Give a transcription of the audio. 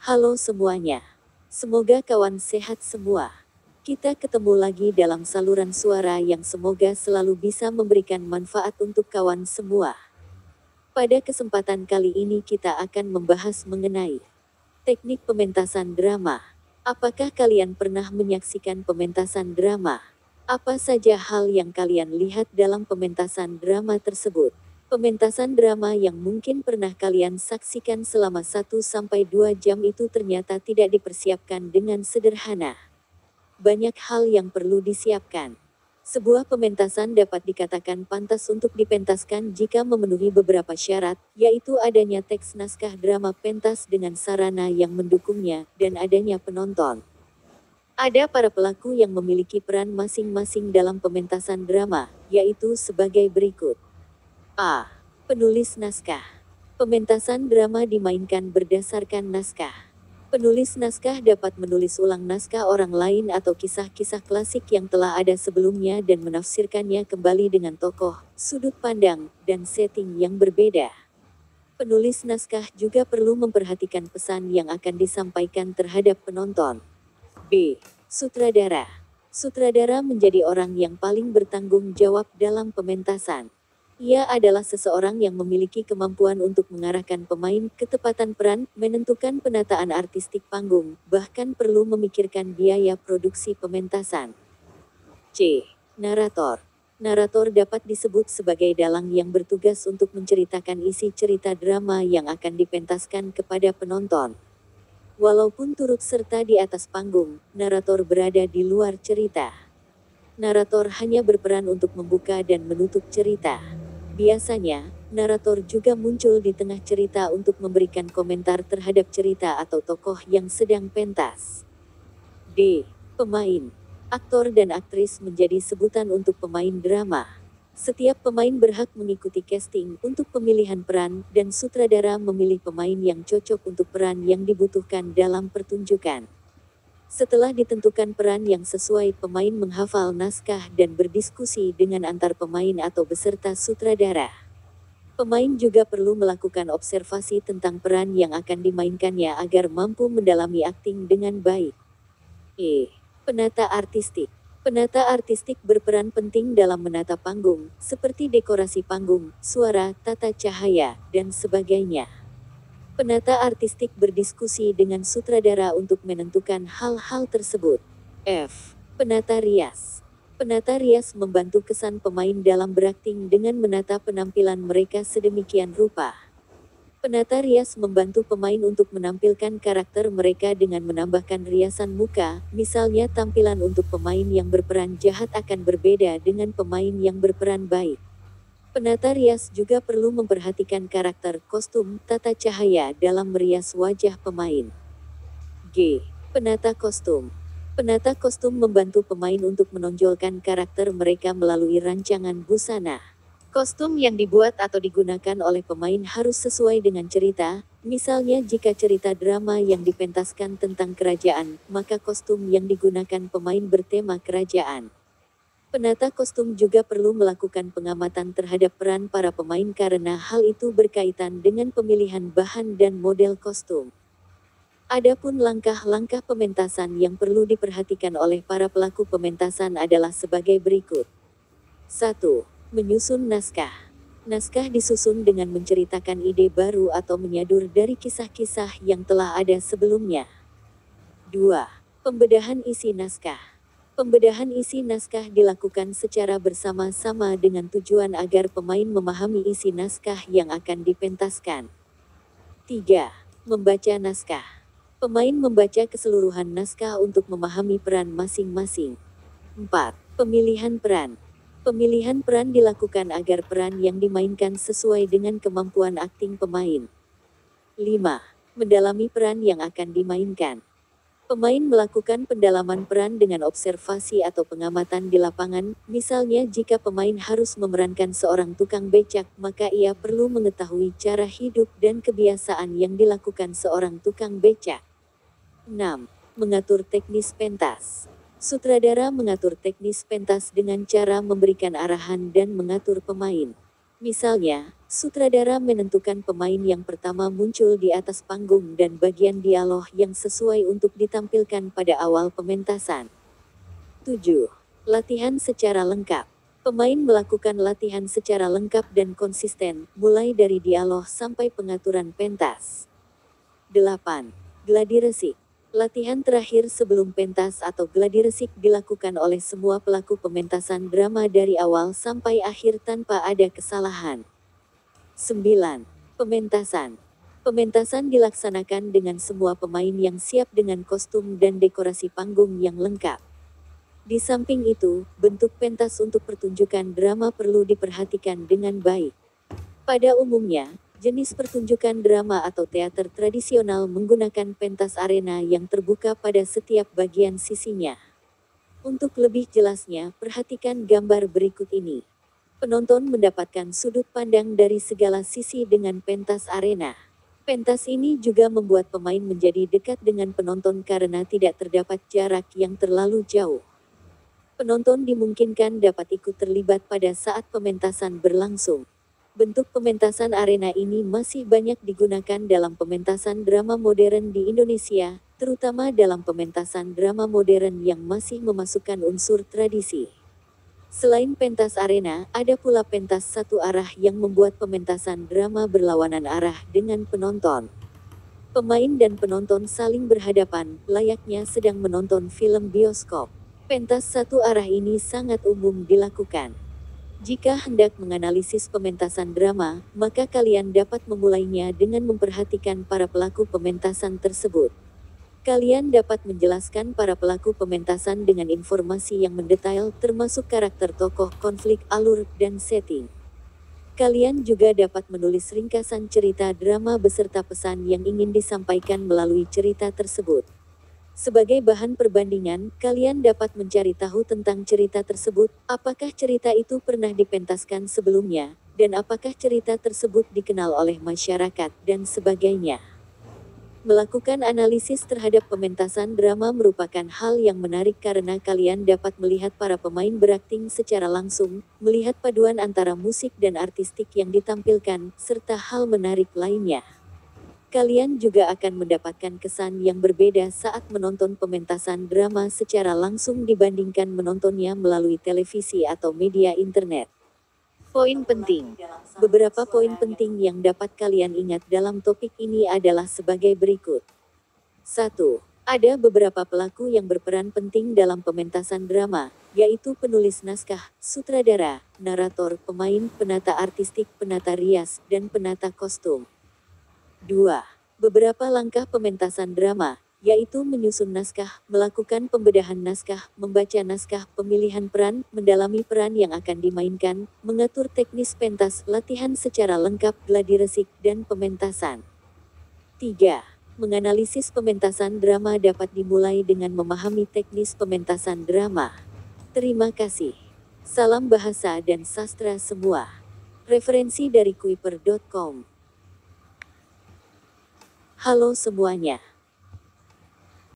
Halo semuanya. Semoga kawan sehat semua. Kita ketemu lagi dalam saluran suara yang semoga selalu bisa memberikan manfaat untuk kawan semua. Pada kesempatan kali ini kita akan membahas mengenai teknik pementasan drama. Apakah kalian pernah menyaksikan pementasan drama? Apa saja hal yang kalian lihat dalam pementasan drama tersebut? Pementasan drama yang mungkin pernah kalian saksikan selama 1-2 jam itu ternyata tidak dipersiapkan dengan sederhana. Banyak hal yang perlu disiapkan. Sebuah pementasan dapat dikatakan pantas untuk dipentaskan jika memenuhi beberapa syarat, yaitu adanya teks naskah drama pentas dengan sarana yang mendukungnya, dan adanya penonton. Ada para pelaku yang memiliki peran masing-masing dalam pementasan drama, yaitu sebagai berikut. A. Penulis naskah. Pementasan drama dimainkan berdasarkan naskah. Penulis naskah dapat menulis ulang naskah orang lain atau kisah-kisah klasik yang telah ada sebelumnya dan menafsirkannya kembali dengan tokoh, sudut pandang, dan setting yang berbeda. Penulis naskah juga perlu memperhatikan pesan yang akan disampaikan terhadap penonton. B. Sutradara. Sutradara menjadi orang yang paling bertanggung jawab dalam pementasan. Ia adalah seseorang yang memiliki kemampuan untuk mengarahkan pemain, ketepatan peran, menentukan penataan artistik panggung, bahkan perlu memikirkan biaya produksi pementasan. C. Narator. Narator dapat disebut sebagai dalang yang bertugas untuk menceritakan isi cerita drama yang akan dipentaskan kepada penonton. Walaupun turut serta di atas panggung, narator berada di luar cerita. Narator hanya berperan untuk membuka dan menutup cerita. Biasanya, narator juga muncul di tengah cerita untuk memberikan komentar terhadap cerita atau tokoh yang sedang pentas. D. Pemain. Aktor dan aktris menjadi sebutan untuk pemain drama. Setiap pemain berhak mengikuti casting untuk pemilihan peran, dan sutradara memilih pemain yang cocok untuk peran yang dibutuhkan dalam pertunjukan. Setelah ditentukan peran yang sesuai, pemain menghafal naskah dan berdiskusi dengan antar pemain atau beserta sutradara. Pemain juga perlu melakukan observasi tentang peran yang akan dimainkannya agar mampu mendalami akting dengan baik. E. Penata artistik. Penata artistik berperan penting dalam menata panggung, seperti dekorasi panggung, suara, tata cahaya, dan sebagainya. Penata artistik berdiskusi dengan sutradara untuk menentukan hal-hal tersebut. F. Penata rias. Penata rias membantu kesan pemain dalam berakting dengan menata penampilan mereka sedemikian rupa. Penata rias membantu pemain untuk menampilkan karakter mereka dengan menambahkan riasan muka, misalnya tampilan untuk pemain yang berperan jahat akan berbeda dengan pemain yang berperan baik. Penata rias juga perlu memperhatikan karakter, kostum, tata cahaya dalam merias wajah pemain. G. Penata kostum. Penata kostum membantu pemain untuk menonjolkan karakter mereka melalui rancangan busana. Kostum yang dibuat atau digunakan oleh pemain harus sesuai dengan cerita, misalnya jika cerita drama yang dipentaskan tentang kerajaan, maka kostum yang digunakan pemain bertema kerajaan. Penata kostum juga perlu melakukan pengamatan terhadap peran para pemain karena hal itu berkaitan dengan pemilihan bahan dan model kostum. Adapun langkah-langkah pementasan yang perlu diperhatikan oleh para pelaku pementasan adalah sebagai berikut. 1. Menyusun naskah. Naskah disusun dengan menceritakan ide baru atau menyadur dari kisah-kisah yang telah ada sebelumnya. 2. Pembedahan isi naskah. Pembedahan isi naskah dilakukan secara bersama-sama dengan tujuan agar pemain memahami isi naskah yang akan dipentaskan. 3. Membaca naskah. Pemain membaca keseluruhan naskah untuk memahami peran masing-masing. 4. Pemilihan peran. Pemilihan peran dilakukan agar peran yang dimainkan sesuai dengan kemampuan akting pemain. 5. Mendalami peran yang akan dimainkan. Pemain melakukan pendalaman peran dengan observasi atau pengamatan di lapangan, misalnya jika pemain harus memerankan seorang tukang becak, maka ia perlu mengetahui cara hidup dan kebiasaan yang dilakukan seorang tukang becak. 6. Mengatur teknis pentas. Sutradara mengatur teknis pentas dengan cara memberikan arahan dan mengatur pemain. Misalnya, sutradara menentukan pemain yang pertama muncul di atas panggung dan bagian dialog yang sesuai untuk ditampilkan pada awal pementasan. 7. Latihan secara lengkap. Pemain melakukan latihan secara lengkap dan konsisten, mulai dari dialog sampai pengaturan pentas. 8. Gladi resik. Latihan terakhir sebelum pentas atau gladi resik dilakukan oleh semua pelaku pementasan drama dari awal sampai akhir tanpa ada kesalahan. 9. Pementasan. Pementasan dilaksanakan dengan semua pemain yang siap dengan kostum dan dekorasi panggung yang lengkap. Di samping itu, bentuk pentas untuk pertunjukan drama perlu diperhatikan dengan baik. Pada umumnya, jenis pertunjukan drama atau teater tradisional menggunakan pentas arena yang terbuka pada setiap bagian sisinya. Untuk lebih jelasnya, perhatikan gambar berikut ini. Penonton mendapatkan sudut pandang dari segala sisi dengan pentas arena. Pentas ini juga membuat pemain menjadi dekat dengan penonton karena tidak terdapat jarak yang terlalu jauh. Penonton dimungkinkan dapat ikut terlibat pada saat pementasan berlangsung. Bentuk pementasan arena ini masih banyak digunakan dalam pementasan drama modern di Indonesia, terutama dalam pementasan drama modern yang masih memasukkan unsur tradisi. Selain pentas arena, ada pula pentas satu arah yang membuat pementasan drama berlawanan arah dengan penonton. Pemain dan penonton saling berhadapan, layaknya sedang menonton film bioskop. Pentas satu arah ini sangat umum dilakukan. Jika hendak menganalisis pementasan drama, maka kalian dapat memulainya dengan memperhatikan para pelaku pementasan tersebut. Kalian dapat menjelaskan para pelaku pementasan dengan informasi yang mendetail termasuk karakter tokoh, konflik, alur, dan setting. Kalian juga dapat menulis ringkasan cerita drama beserta pesan yang ingin disampaikan melalui cerita tersebut. Sebagai bahan perbandingan, kalian dapat mencari tahu tentang cerita tersebut, apakah cerita itu pernah dipentaskan sebelumnya, dan apakah cerita tersebut dikenal oleh masyarakat, dan sebagainya. Melakukan analisis terhadap pementasan drama merupakan hal yang menarik karena kalian dapat melihat para pemain berakting secara langsung, melihat paduan antara musik dan artistik yang ditampilkan, serta hal menarik lainnya. Kalian juga akan mendapatkan kesan yang berbeda saat menonton pementasan drama secara langsung dibandingkan menontonnya melalui televisi atau media internet. Poin penting. Beberapa poin penting yang dapat kalian ingat dalam topik ini adalah sebagai berikut. 1. Ada beberapa pelaku yang berperan penting dalam pementasan drama, yaitu penulis naskah, sutradara, narator, pemain, penata artistik, penata rias, dan penata kostum. 2. Beberapa langkah pementasan drama, yaitu menyusun naskah, melakukan pembedahan naskah, membaca naskah, pemilihan peran, mendalami peran yang akan dimainkan, mengatur teknis pentas, latihan secara lengkap, gladi resik, dan pementasan. 3. Menganalisis pementasan drama dapat dimulai dengan memahami teknis pementasan drama. Terima kasih. Salam bahasa dan sastra semua. Referensi dari kuiper.com. Halo semuanya.